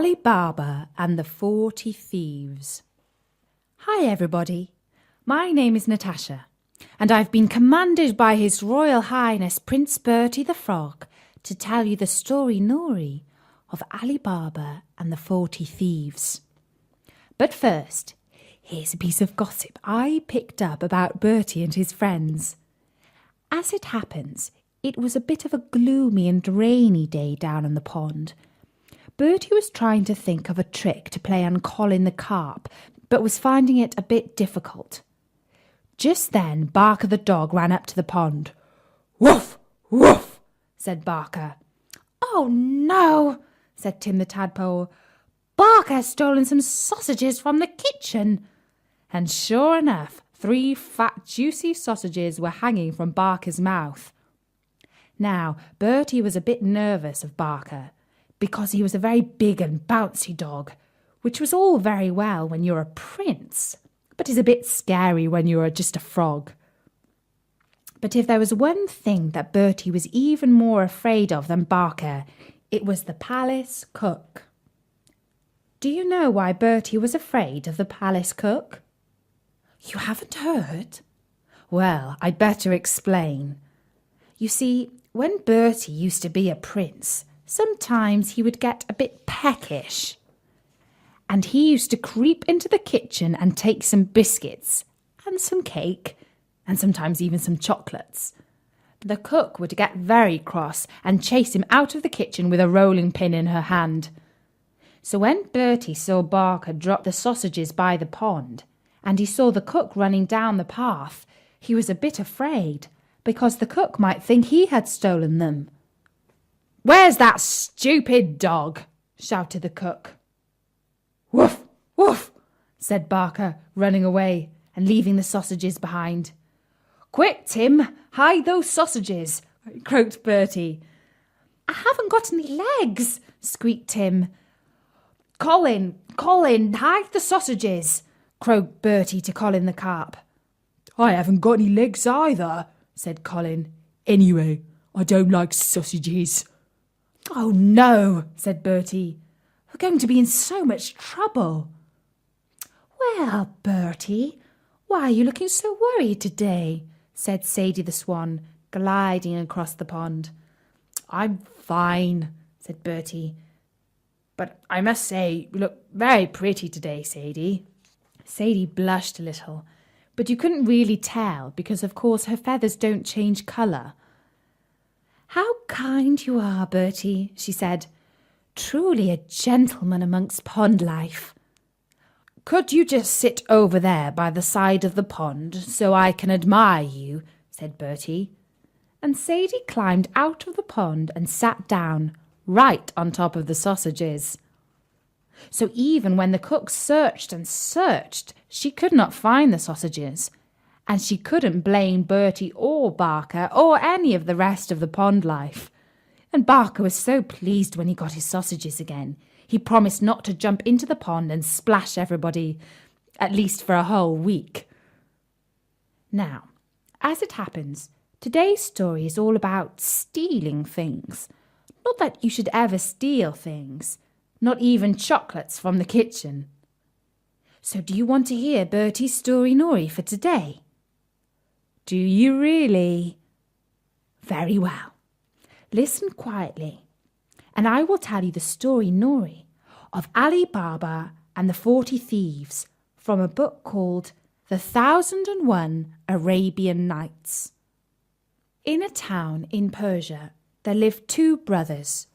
Ali Baba and the 40 Thieves. Hi everybody, my name is Natasha, and I've been commanded by His Royal Highness Prince Bertie the Frog to tell you the story Nori of Ali Baba and the 40 Thieves. But first, here's a piece of gossip I picked up about Bertie and his friends. As it happens, it was a bit of a gloomy and rainy day down on the pond. Bertie was trying to think of a trick to play on Colin the carp, but was finding it a bit difficult. Just then, Barker the dog ran up to the pond. "Woof, woof," said Barker. "Oh no," said Tim the tadpole. "Barker has stolen some sausages from the kitchen." And sure enough, 3 fat, juicy sausages were hanging from Barker's mouth. Now, Bertie was a bit nervous of Barker, because he was a very big and bouncy dog, which was all very well when you're a prince, but is a bit scary when you're just a frog. But if there was one thing that Bertie was even more afraid of than Barker, it was the palace cook. Do you know why Bertie was afraid of the palace cook? You haven't heard? Well, I'd better explain. You see, when Bertie used to be a prince, sometimes he would get a bit peckish. And he used to creep into the kitchen and take some biscuits and some cake and sometimes even some chocolates. The cook would get very cross and chase him out of the kitchen with a rolling pin in her hand. So when Bertie saw Barker drop the sausages by the pond and he saw the cook running down the path, he was a bit afraid because the cook might think he had stolen them. "Where's that stupid dog?" shouted the cook. "Woof, woof," said Barker, running away and leaving the sausages behind. "Quick, Tim, hide those sausages," croaked Bertie. "I haven't got any legs," squeaked Tim. Colin, hide the sausages," croaked Bertie to Colin the carp. "I haven't got any legs either," said Colin. "Anyway, I don't like sausages." "Oh no," said Bertie. "We're going to be in so much trouble." "Well, Bertie, why are you looking so worried today?" said Sadie the swan, gliding across the pond. "I'm fine," said Bertie. "But I must say, you look very pretty today, Sadie." Sadie blushed a little, but you couldn't really tell because, of course, her feathers don't change colour. "How kind you are, Bertie," she said. "Truly a gentleman amongst pond life." "Could you just sit over there by the side of the pond so I can admire you?" said Bertie. And Sadie climbed out of the pond and sat down right on top of the sausages. So even when the cook searched and searched, she could not find the sausages. And she couldn't blame Bertie or Barker or any of the rest of the pond life. And Barker was so pleased when he got his sausages again. He promised not to jump into the pond and splash everybody, at least for a whole week. Now, as it happens, today's story is all about stealing things. Not that you should ever steal things, not even chocolates from the kitchen. So do you want to hear Bertie's story Nori for today? Do you really? Very well. Listen quietly, and I will tell you the story Nori of Ali Baba and the 40 Thieves from a book called The 1001 Arabian Nights. In a town in Persia, there lived 2 brothers,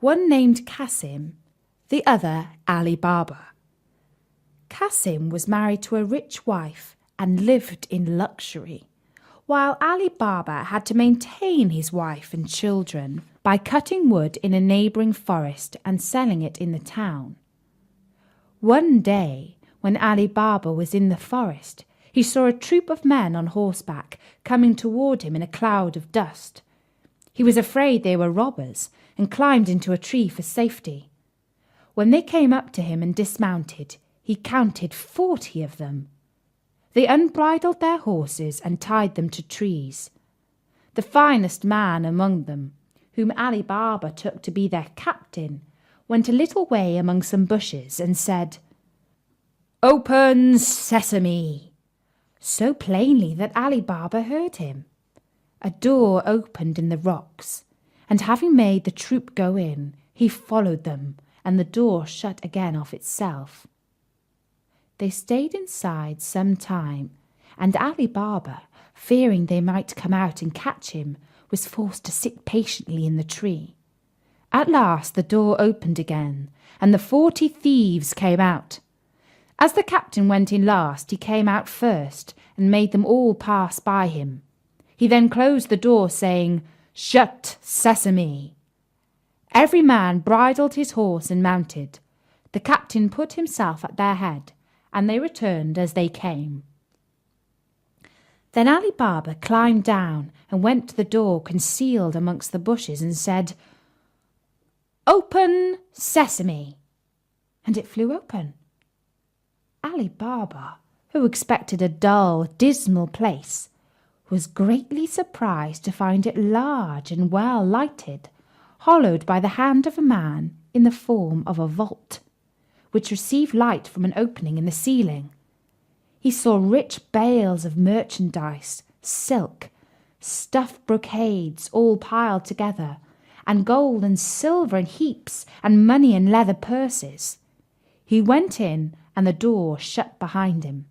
one named Qasim, the other Ali Baba. Qasim was married to a rich wife and lived in luxury, while Ali Baba had to maintain his wife and children by cutting wood in a neighbouring forest and selling it in the town. One day, when Ali Baba was in the forest, he saw a troop of men on horseback coming toward him in a cloud of dust. He was afraid they were robbers and climbed into a tree for safety. When they came up to him and dismounted, he counted 40 of them. They unbridled their horses and tied them to trees. The finest man among them, whom Ali Baba took to be their captain, went a little way among some bushes and said, "Open, Sesame!" so plainly that Ali Baba heard him. A door opened in the rocks, and having made the troop go in, he followed them, and the door shut again of itself. They stayed inside some time, and Ali Baba, fearing they might come out and catch him, was forced to sit patiently in the tree. At last the door opened again, and the 40 thieves came out. As the captain went in last, he came out first and made them all pass by him. He then closed the door, saying, "Shut, Sesame!" Every man bridled his horse and mounted. The captain put himself at their head, and they returned as they came. Then Ali Baba climbed down and went to the door concealed amongst the bushes and said, "Open, Sesame!" and it flew open. Ali Baba, who expected a dull, dismal place, was greatly surprised to find it large and well lighted, hollowed by the hand of a man in the form of a vault, which received light from an opening in the ceiling. He saw rich bales of merchandise, silk, stuffed brocades all piled together, and gold and silver in heaps, and money in leather purses. He went in, and the door shut behind him.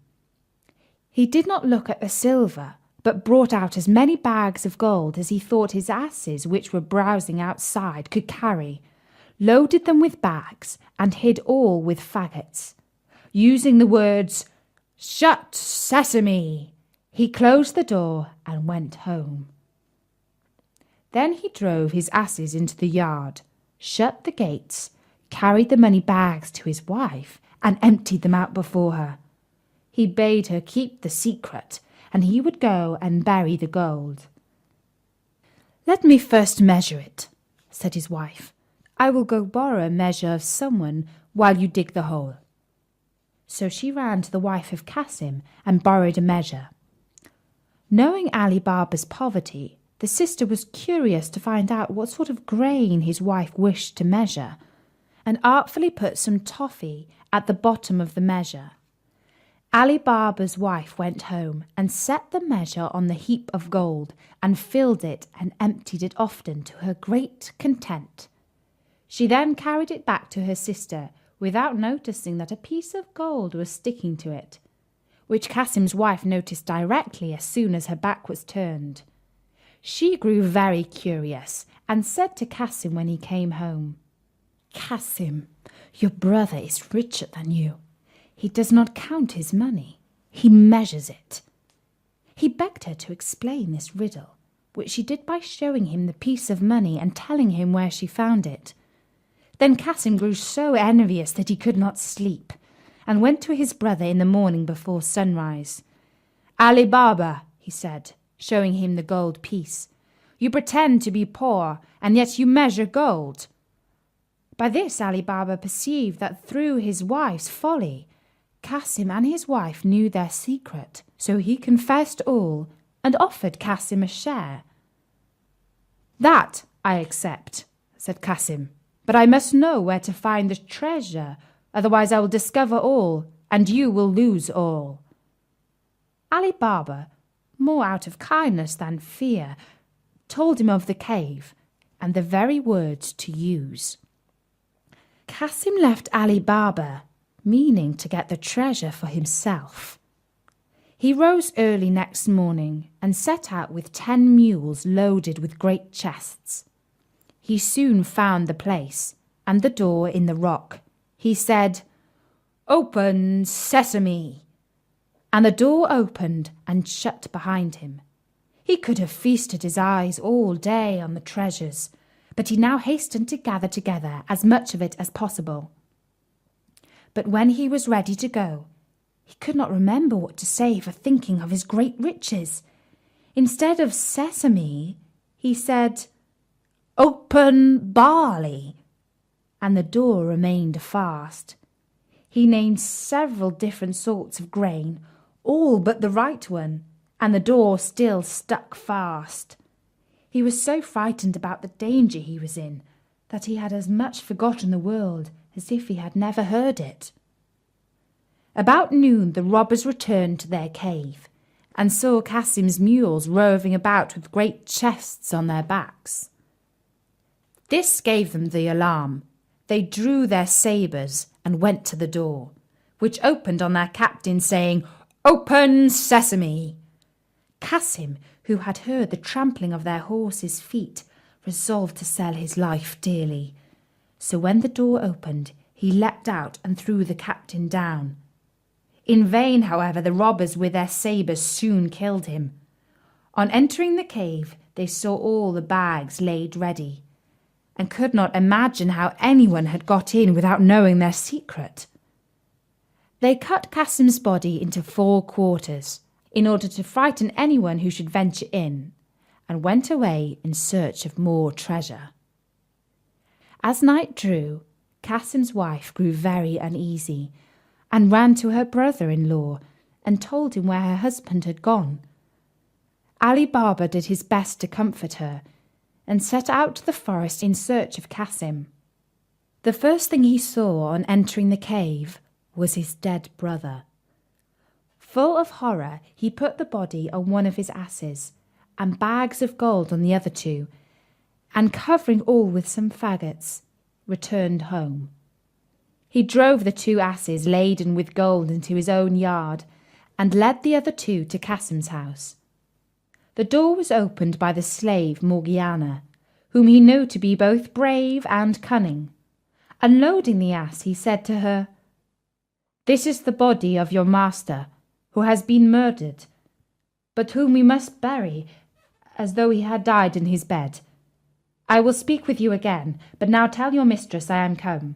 He did not look at the silver, but brought out as many bags of gold as he thought his asses, which were browsing outside, could carry, loaded them with bags, and hid all with faggots. Using the words, "Shut, Sesame!" he closed the door and went home. Then he drove his asses into the yard, shut the gates, carried the money bags to his wife, and emptied them out before her. He bade her keep the secret, and he would go and bury the gold. "Let me first measure it," said his wife. "I will go borrow a measure of someone while you dig the hole." So she ran to the wife of Qasim and borrowed a measure. Knowing Ali Baba's poverty, the sister was curious to find out what sort of grain his wife wished to measure, and artfully put some toffee at the bottom of the measure. Ali Baba's wife went home and set the measure on the heap of gold and filled it and emptied it often to her great content. She then carried it back to her sister without noticing that a piece of gold was sticking to it, which Qasim's wife noticed directly as soon as her back was turned. She grew very curious and said to Qasim when he came home, "Qasim, your brother is richer than you. He does not count his money, he measures it." He begged her to explain this riddle, which she did by showing him the piece of money and telling him where she found it. Then Qasim grew so envious that he could not sleep, and went to his brother in the morning before sunrise. "Ali Baba," he said, showing him the gold piece, "you pretend to be poor, and yet you measure gold." By this Ali Baba perceived that through his wife's folly, Qasim and his wife knew their secret, so he confessed all and offered Qasim a share. "That I accept," said Qasim, "but I must know where to find the treasure, otherwise I will discover all, and you will lose all." Ali Baba, more out of kindness than fear, told him of the cave and the very words to use. Qasim left Ali Baba, meaning to get the treasure for himself. He rose early next morning and set out with 10 mules loaded with great chests. He soon found the place and the door in the rock. He said, "Open, Sesame!" and the door opened and shut behind him. He could have feasted his eyes all day on the treasures, but he now hastened to gather together as much of it as possible. But when he was ready to go, he could not remember what to say for thinking of his great riches. Instead of sesame, he said, "Open, barley," and the door remained fast. He named several different sorts of grain, all but the right one, and the door still stuck fast. He was so frightened about the danger he was in that he had as much forgotten the world as if he had never heard it. About noon the robbers returned to their cave, and saw Cassim's mules roving about with great chests on their backs. This gave them the alarm. They drew their sabres and went to the door, which opened on their captain, saying, "Open, Sesame!" Cassim, who had heard the trampling of their horses' feet, resolved to sell his life dearly. So when the door opened, he leapt out and threw the captain down. In vain, however, the robbers with their sabres soon killed him. On entering the cave, they saw all the bags laid ready, and could not imagine how anyone had got in without knowing their secret. They cut Cassim's body into 4 quarters, in order to frighten anyone who should venture in, and went away in search of more treasure. As night drew, Cassim's wife grew very uneasy, and ran to her brother-in-law and told him where her husband had gone. Ali Baba did his best to comfort her, and set out to the forest in search of Cassim. The first thing he saw on entering the cave was his dead brother. Full of horror, he put the body on one of his asses, and bags of gold on the other 2, and covering all with some faggots, returned home. He drove the 2 asses laden with gold into his own yard, and led the other 2 to Cassim's house. The door was opened by the slave Morgiana, whom he knew to be both brave and cunning. Unloading the ass, he said to her, "This is the body of your master, who has been murdered, but whom we must bury as though he had died in his bed. I will speak with you again, but now tell your mistress I am come."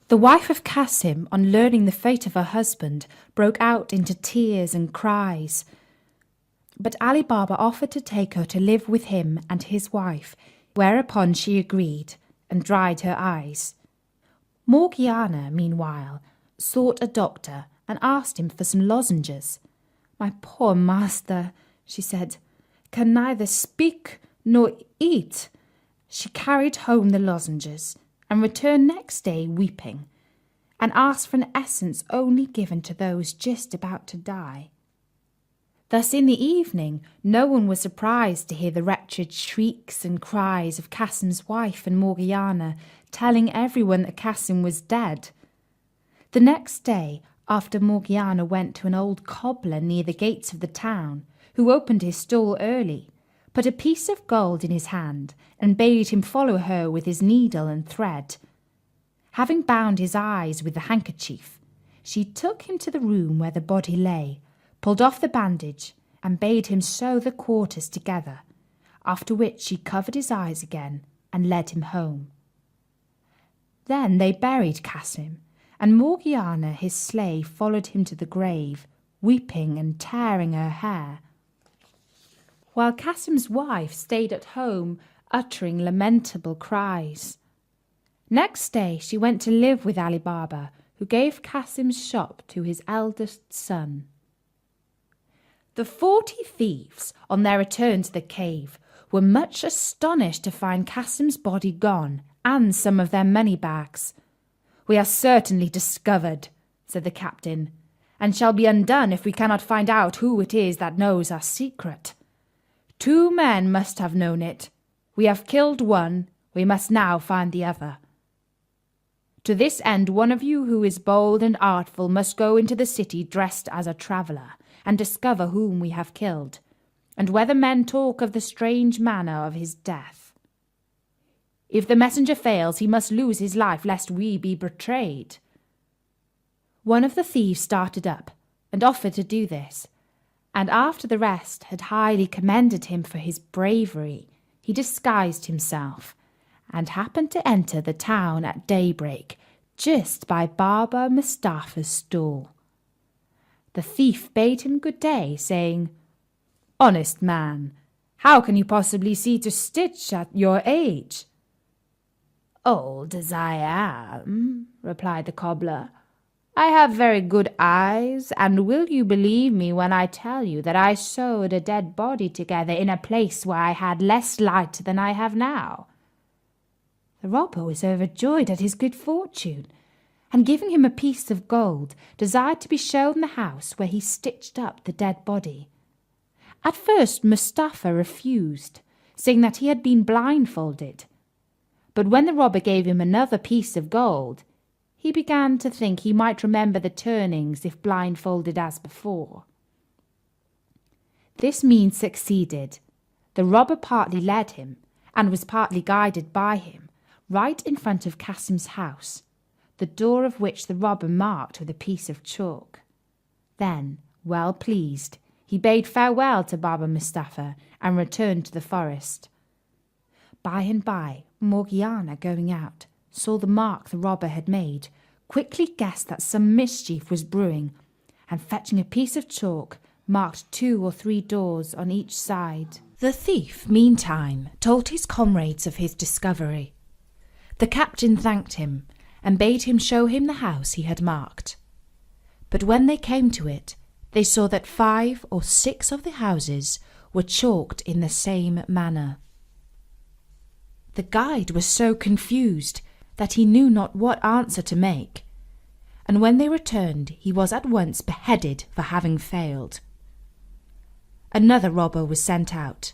The wife of Cassim, on learning the fate of her husband, broke out into tears and cries. But Ali Baba offered to take her to live with him and his wife, whereupon she agreed and dried her eyes. Morgiana, meanwhile, sought a doctor and asked him for some lozenges. "My poor master," she said, "can neither speak nor eat." She carried home the lozenges, and returned next day weeping, and asked for an essence only given to those just about to die. Thus in the evening no one was surprised to hear the wretched shrieks and cries of Cassim's wife and Morgiana, telling everyone that Cassim was dead. The next day, after Morgiana went to an old cobbler near the gates of the town, who opened his stall early, put a piece of gold in his hand, and bade him follow her with his needle and thread. Having bound his eyes with the handkerchief, she took him to the room where the body lay, pulled off the bandage, and bade him sew the quarters together, after which she covered his eyes again and led him home. Then they buried Cassim, and Morgiana, his slave, followed him to the grave, weeping and tearing her hair, while Cassim's wife stayed at home, uttering lamentable cries. Next day she went to live with Ali Baba, who gave Cassim's shop to his eldest son. The 40 thieves, on their return to the cave, were much astonished to find Cassim's body gone, and some of their money bags. "We are certainly discovered," said the captain, "and shall be undone if we cannot find out who it is that knows our secret. 2 men must have known it. We have killed one, we must now find the other. To this end, one of you who is bold and artful must go into the city dressed as a traveller, and discover whom we have killed, and whether men talk of the strange manner of his death. If the messenger fails, he must lose his life, lest we be betrayed." One of the thieves started up and offered to do this, and after the rest had highly commended him for his bravery, he disguised himself, and happened to enter the town at daybreak, just by Baba Mustapha's stall. The thief bade him good day, saying, "Honest man, how can you possibly see to stitch at your age?" "Old as I am," replied the cobbler, "I have very good eyes, and will you believe me when I tell you that I sewed a dead body together in a place where I had less light than I have now?" The robber was overjoyed at his good fortune, and giving him a piece of gold, desired to be shown the house where he stitched up the dead body. At first Mustapha refused, saying that he had been blindfolded. But when the robber gave him another piece of gold, he began to think he might remember the turnings if blindfolded as before. This means succeeded. The robber partly led him, and was partly guided by him, right in front of Kasim's house, the door of which the robber marked with a piece of chalk. Then, well pleased, he bade farewell to Baba Mustapha and returned to the forest. By and by, Morgiana, going out, saw the mark the robber had made, quickly guessed that some mischief was brewing, and fetching a piece of chalk, marked 2 or 3 doors on each side. The thief, meantime, told his comrades of his discovery. The captain thanked him, and bade him show him the house he had marked. But when they came to it, they saw that 5 or 6 of the houses were chalked in the same manner. The guide was so confused that he knew not what answer to make, and when they returned he was at once beheaded for having failed. Another robber was sent out,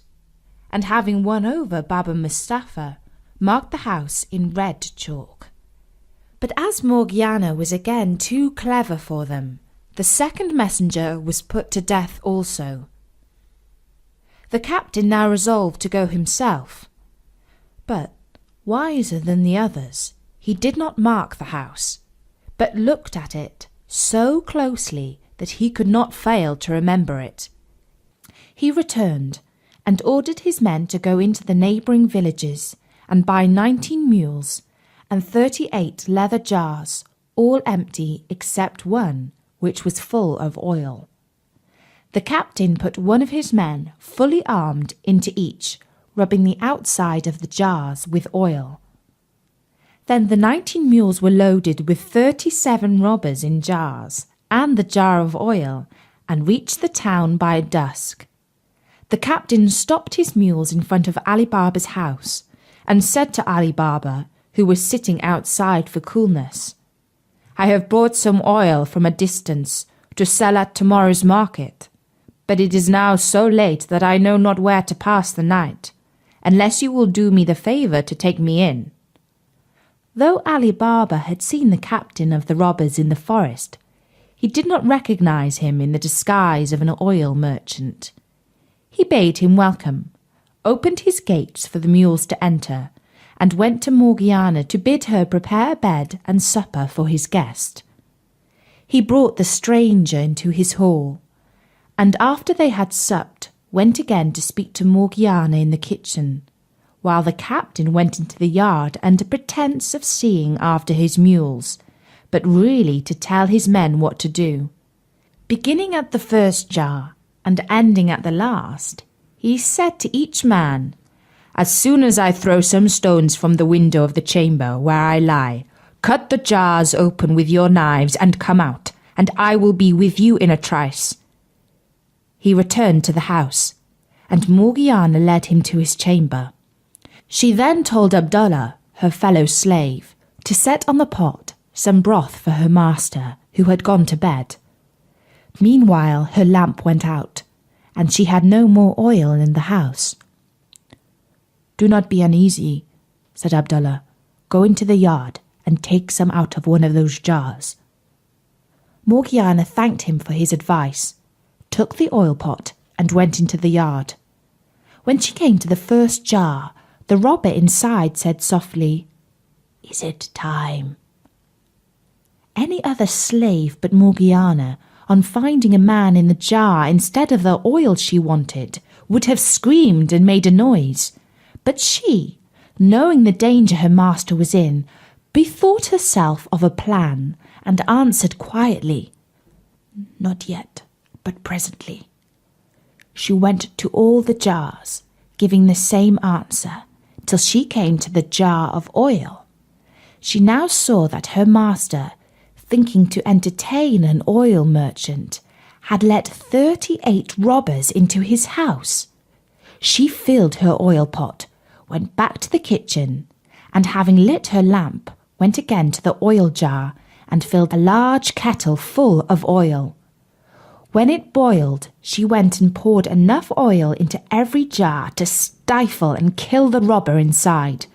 and having won over Baba Mustapha, marked the house in red chalk. But as Morgiana was again too clever for them, the second messenger was put to death also. The captain now resolved to go himself, but, wiser than the others, he did not mark the house, but looked at it so closely that he could not fail to remember it. He returned, and ordered his men to go into the neighbouring villages and buy 19 mules and 38 leather jars, all empty except one, which was full of oil. The captain put one of his men, fully armed, into each, rubbing the outside of the jars with oil. Then the 19 mules were loaded with 37 robbers in jars, and the jar of oil, and reached the town by dusk. The captain stopped his mules in front of Ali Baba's house, and said to Ali Baba, who was sitting outside for coolness, "I have brought some oil from a distance to sell at tomorrow's market, but it is now so late that I know not where to pass the night, unless you will do me the favour to take me in." Though Ali Baba had seen the captain of the robbers in the forest, he did not recognize him in the disguise of an oil merchant. He bade him welcome, opened his gates for the mules to enter, and went to Morgiana to bid her prepare a bed and supper for his guest. He brought the stranger into his hall, and after they had supped, went again to speak to Morgiana in the kitchen, while the captain went into the yard under pretence of seeing after his mules, but really to tell his men what to do. Beginning at the first jar, and ending at the last, he said to each man, "As soon as I throw some stones from the window of the chamber where I lie, cut the jars open with your knives and come out, and I will be with you in a trice." He returned to the house, and Morgiana led him to his chamber. She then told Abdullah, her fellow slave, to set on the pot some broth for her master, who had gone to bed. Meanwhile her lamp went out, and she had no more oil in the house. "Do not be uneasy," said Abdullah. "Go into the yard and take some out of one of those jars." Morgiana thanked him for his advice, took the oil pot, and went into the yard. When she came to the first jar, the robber inside said softly, "Is it time?" Any other slave but Morgiana, on finding a man in the jar instead of the oil she wanted, would have screamed and made a noise. But she, knowing the danger her master was in, bethought herself of a plan, and answered quietly, "Not yet, but presently." She went to all the jars, giving the same answer, till she came to the jar of oil. She now saw that her master, thinking to entertain an oil merchant, had let 38 robbers into his house. She filled her oil pot, went back to the kitchen, and having lit her lamp, went again to the oil jar and filled a large kettle full of oil. When it boiled, she went and poured enough oil into every jar to stifle and kill the robber inside.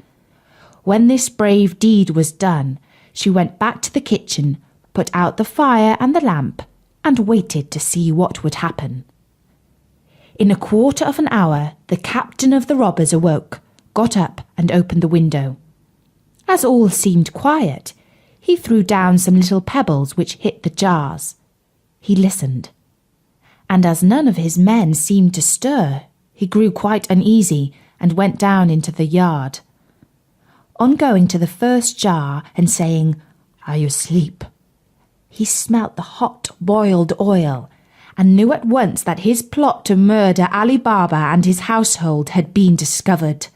When this brave deed was done, she went back to the kitchen, put out the fire and the lamp, and waited to see what would happen. In a quarter of an hour, the captain of the robbers awoke, got up and opened the window. As all seemed quiet, he threw down some little pebbles which hit the jars. He listened, and as none of his men seemed to stir, he grew quite uneasy and went down into the yard. On going to the first jar and saying, "Are you asleep?" he smelt the hot boiled oil and knew at once that his plot to murder Ali Baba and his household had been discovered.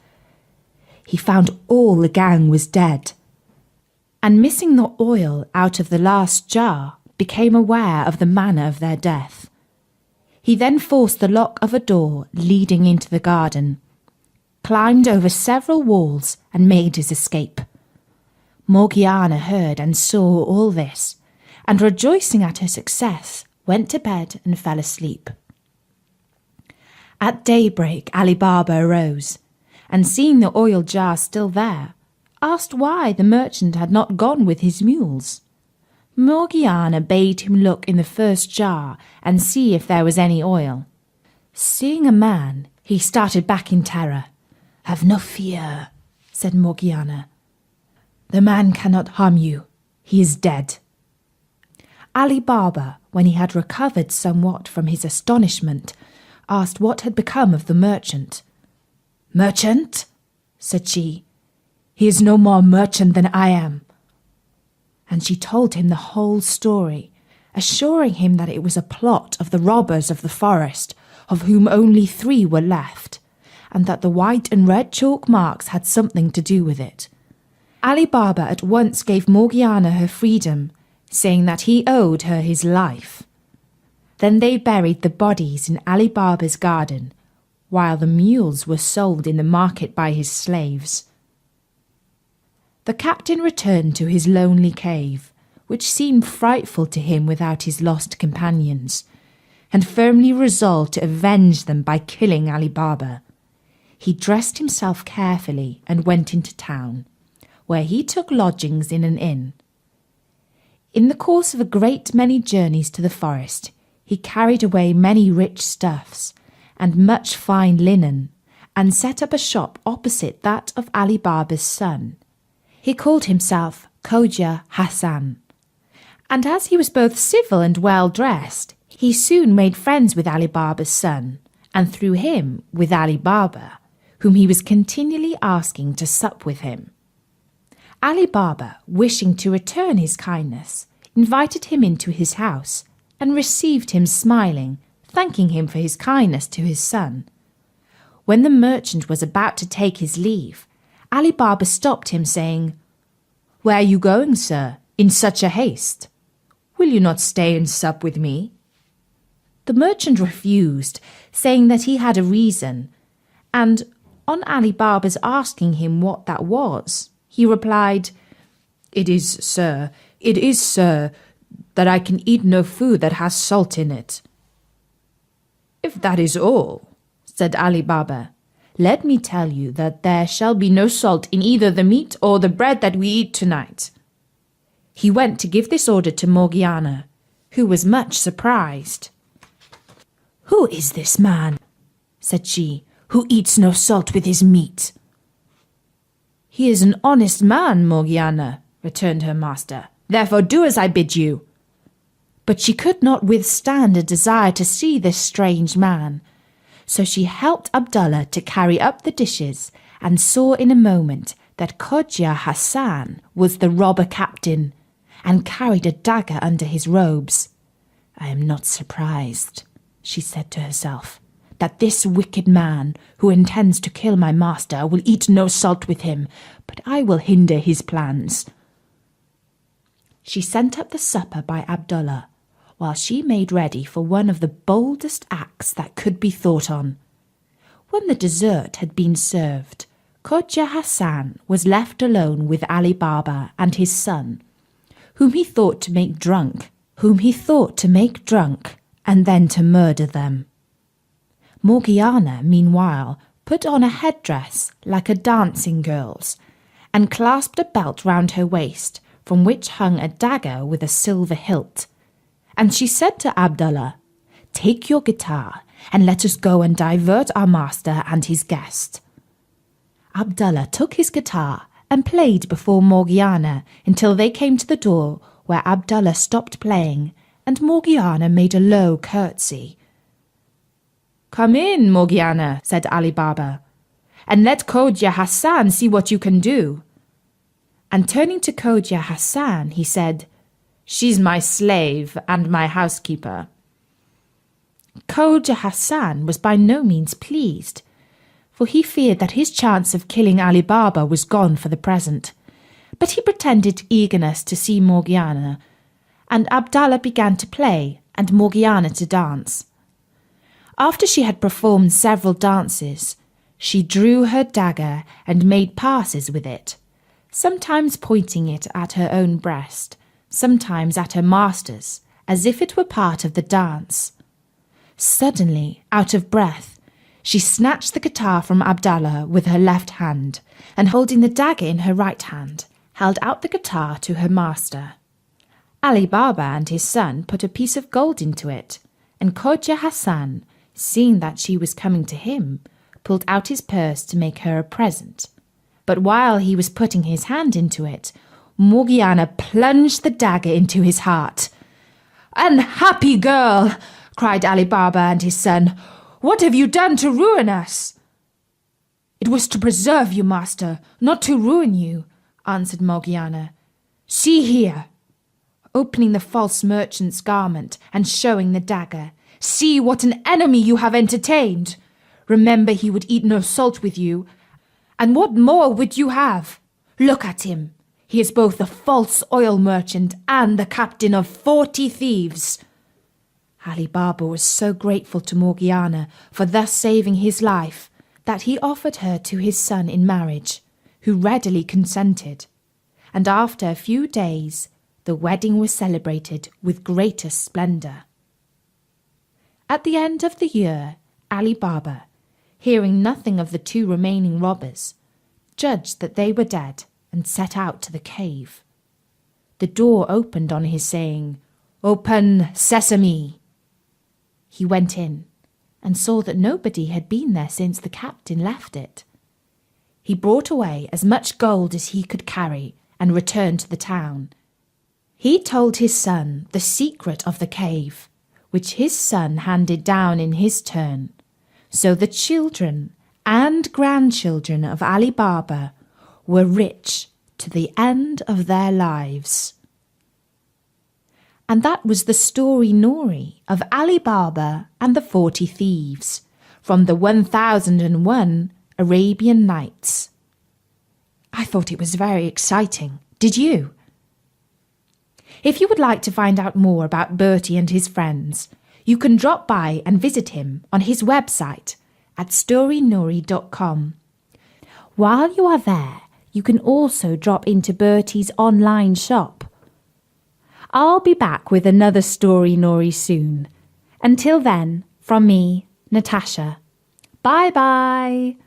He found all the gang was dead, and missing the oil out of the last jar, became aware of the manner of their death. He then forced the lock of a door leading into the garden, climbed over several walls and made his escape. Morgiana heard and saw all this, and rejoicing at her success, went to bed and fell asleep. At daybreak Ali Baba arose, and seeing the oil jar still there, asked why the merchant had not gone with his mules. Morgiana bade him look in the first jar and see if there was any oil. Seeing a man, he started back in terror. "Have no fear," said Morgiana. "The man cannot harm you. He is dead." Ali Baba, when he had recovered somewhat from his astonishment, asked what had become of the merchant. "Merchant?" said she. "He is no more merchant than I am." And she told him the whole story, assuring him that it was a plot of the robbers of the forest, of whom only 3 were left, and that the white and red chalk marks had something to do with it. Ali Baba at once gave Morgiana her freedom, saying that he owed her his life. Then they buried the bodies in Ali Baba's garden, while the mules were sold in the market by his slaves. The captain returned to his lonely cave, which seemed frightful to him without his lost companions, and firmly resolved to avenge them by killing Ali Baba. He dressed himself carefully and went into town, where he took lodgings in an inn. In the course of a great many journeys to the forest, he carried away many rich stuffs and much fine linen, and set up a shop opposite that of Ali Baba's son. He called himself Khoja Hassan, and as he was both civil and well dressed, he soon made friends with Ali Baba's son, and through him with Ali Baba, whom he was continually asking to sup with him. Ali Baba, wishing to return his kindness, invited him into his house, and received him smiling, thanking him for his kindness to his son. When the merchant was about to take his leave, Ali Baba stopped him, saying, "Where are you going, sir, in such a haste? Will you not stay and sup with me?" The merchant refused, saying that he had a reason, and on Ali Baba's asking him what that was, he replied, it is, sir, that I can eat no food that has salt in it." "If that is all," said Ali Baba, "let me tell you that there shall be no salt in either the meat or the bread that we eat tonight." He went to give this order to Morgiana, who was much surprised. "Who is this man," said she, "who eats no salt with his meat?" "He is an honest man, Morgiana," returned her master. "Therefore do as I bid you." But she could not withstand a desire to see this strange man, so she helped Abdullah to carry up the dishes, and saw in a moment that Khoja Hassan was the robber captain, and carried a dagger under his robes. "I am not surprised," she said to herself, "that this wicked man, who intends to kill my master, will eat no salt with him, but I will hinder his plans." She sent up the supper by Abdullah, while she made ready for one of the boldest acts that could be thought on. When the dessert had been served, Khoja Hassan was left alone with Ali Baba and his son, whom he thought to make drunk, and then to murder them. Morgiana, meanwhile, put on a headdress like a dancing girl's, and clasped a belt round her waist, from which hung a dagger with a silver hilt. And she said to Abdullah, "Take your guitar, and let us go and divert our master and his guest." Abdullah took his guitar and played before Morgiana until they came to the door, where Abdullah stopped playing, and Morgiana made a low curtsy. "Come in, Morgiana," said Ali Baba, "and let Khoja Hassan see what you can do." And turning to Khoja Hassan, he said, "She's my slave and my housekeeper." Khoja Hassan was by no means pleased, for he feared that his chance of killing Ali Baba was gone for the present. But he pretended eagerness to see Morgiana, and Abdallah began to play and Morgiana to dance. After she had performed several dances, she drew her dagger and made passes with it, sometimes pointing it at her own breast, sometimes at her master's, as if it were part of the dance. Suddenly, out of breath, she snatched the guitar from Abdallah with her left hand, and holding the dagger in her right hand, held out the guitar to her master. Ali Baba and his son put a piece of gold into it, and Khoja Hassan, seeing that she was coming to him, pulled out his purse to make her a present. But while he was putting his hand into it, Morgiana plunged the dagger into his heart. "Unhappy girl!" cried Ali Baba and his son. "What have you done to ruin us?" "It was to preserve you, master, not to ruin you," answered Morgiana. "See here." Opening the false merchant's garment and showing the dagger, "See what an enemy you have entertained. Remember he would eat no salt with you. And what more would you have? Look at him. He is both the false oil merchant and the captain of 40 thieves." Ali Baba was so grateful to Morgiana for thus saving his life that he offered her to his son in marriage, who readily consented. And after a few days, the wedding was celebrated with greatest splendour. At the end of the year, Ali Baba, hearing nothing of the 2 remaining robbers, judged that they were dead and set out to the cave. The door opened on his saying, "Open, Sesame!" He went in and saw that nobody had been there since the captain left it. He brought away as much gold as he could carry and returned to the town. He told his son the secret of the cave, which his son handed down in his turn. So the children and grandchildren of Ali Baba were rich to the end of their lives. And that was the story Nori of Ali Baba and the 40 Thieves from the 1001 Arabian Nights. I thought it was very exciting. Did you? If you would like to find out more about Bertie and his friends, you can drop by and visit him on his website at storynori.com. While you are there, you can also drop into Bertie's online shop. I'll be back with another Story Nori soon. Until then, from me, Natasha. Bye-bye.